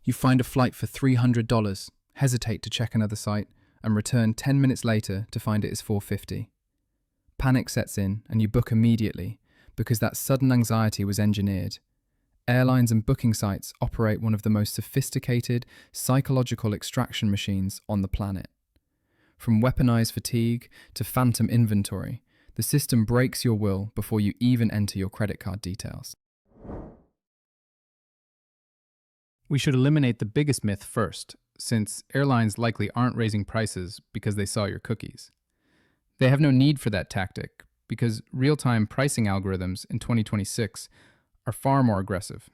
You find a flight for $300, hesitate to check another site, and return 10 minutes later to find it is $450. Panic sets in and you book immediately because that sudden anxiety was engineered. Airlines and booking sites operate one of the most sophisticated psychological extraction machines on the planet. From weaponized fatigue to phantom inventory, the system breaks your will before you even enter your credit card details. We should eliminate the biggest myth first, since airlines likely aren't raising prices because they saw your cookies. They have no need for that tactic because real-time pricing algorithms in 2026 are far more aggressive.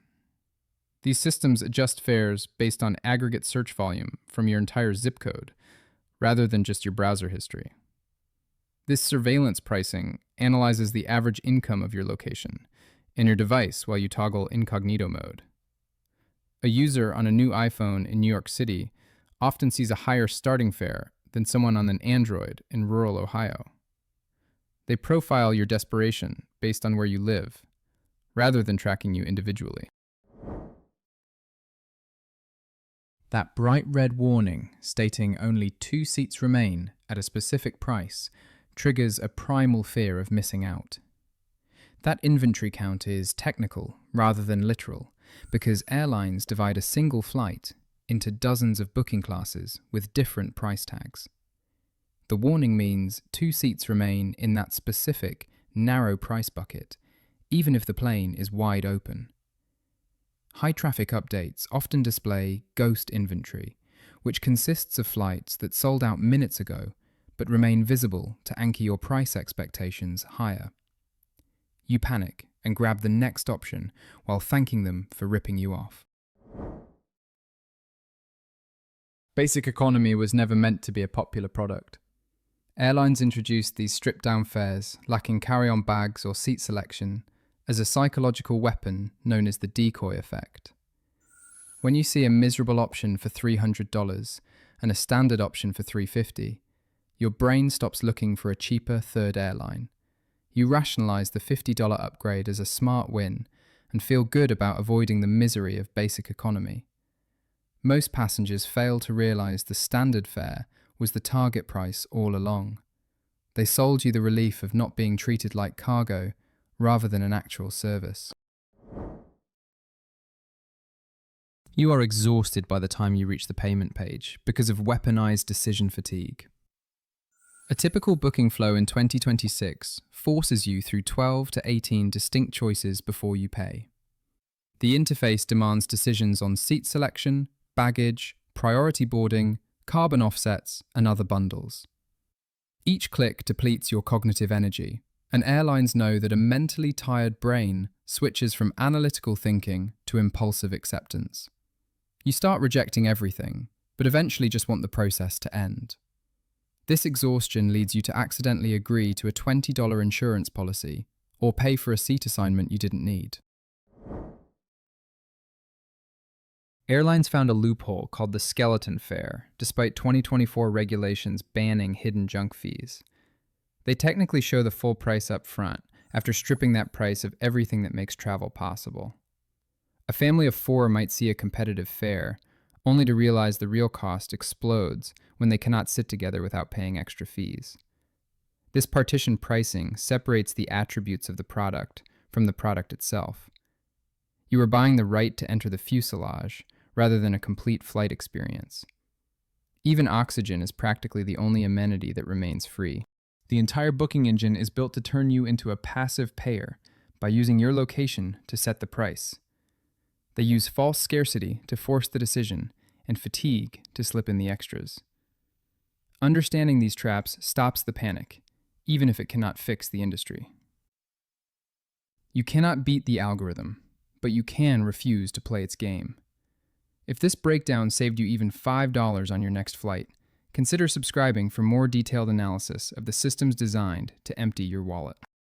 These systems adjust fares based on aggregate search volume from your entire zip code, rather than just your browser history. This surveillance pricing analyzes the average income of your location and your device while you toggle incognito mode. A user on a new iPhone in New York City often sees a higher starting fare than someone on an Android in rural Ohio. They profile your desperation based on where you live, rather than tracking you individually. That bright red warning stating only 2 seats remain at a specific price triggers a primal fear of missing out. That inventory count is technical rather than literal because airlines divide a single flight into dozens of booking classes with different price tags. The warning means 2 seats remain in that specific, narrow price bucket, even if the plane is wide open. High-traffic updates often display ghost inventory, which consists of flights that sold out minutes ago but remain visible to anchor your price expectations higher. You panic and grab the next option while thanking them for ripping you off. Basic economy was never meant to be a popular product. Airlines introduced these stripped-down fares, lacking carry-on bags or seat selection, as a psychological weapon known as the Decoy Effect. When you see a miserable option for $300 and a standard option for $350, your brain stops looking for a cheaper third airline. You rationalize the $50 upgrade as a smart win and feel good about avoiding the misery of basic economy. Most passengers fail to realize the standard fare was the target price all along. They sold you the relief of not being treated like cargo rather than an actual service. You are exhausted by the time you reach the payment page because of weaponized decision fatigue. A typical booking flow in 2026 forces you through 12 to 18 distinct choices before you pay. The interface demands decisions on seat selection, baggage, priority boarding, carbon offsets, and other bundles. Each click depletes your cognitive energy, and airlines know that a mentally tired brain switches from analytical thinking to impulsive acceptance. You start rejecting everything, but eventually just want the process to end. This exhaustion leads you to accidentally agree to a $20 insurance policy or pay for a seat assignment you didn't need. Airlines found a loophole called the skeleton fare, despite 2024 regulations banning hidden junk fees. They technically show the full price up front, after stripping that price of everything that makes travel possible. A family of 4 might see a competitive fare, only to realize the real cost explodes when they cannot sit together without paying extra fees. This partition pricing separates the attributes of the product from the product itself. You are buying the right to enter the fuselage, rather than a complete flight experience. Even oxygen is practically the only amenity that remains free. The entire booking engine is built to turn you into a passive payer by using your location to set the price. They use false scarcity to force the decision and fatigue to slip in the extras. Understanding these traps stops the panic, even if it cannot fix the industry. You cannot beat the algorithm, but you can refuse to play its game. If this breakdown saved you even $5 on your next flight, consider subscribing for more detailed analysis of the systems designed to empty your wallet.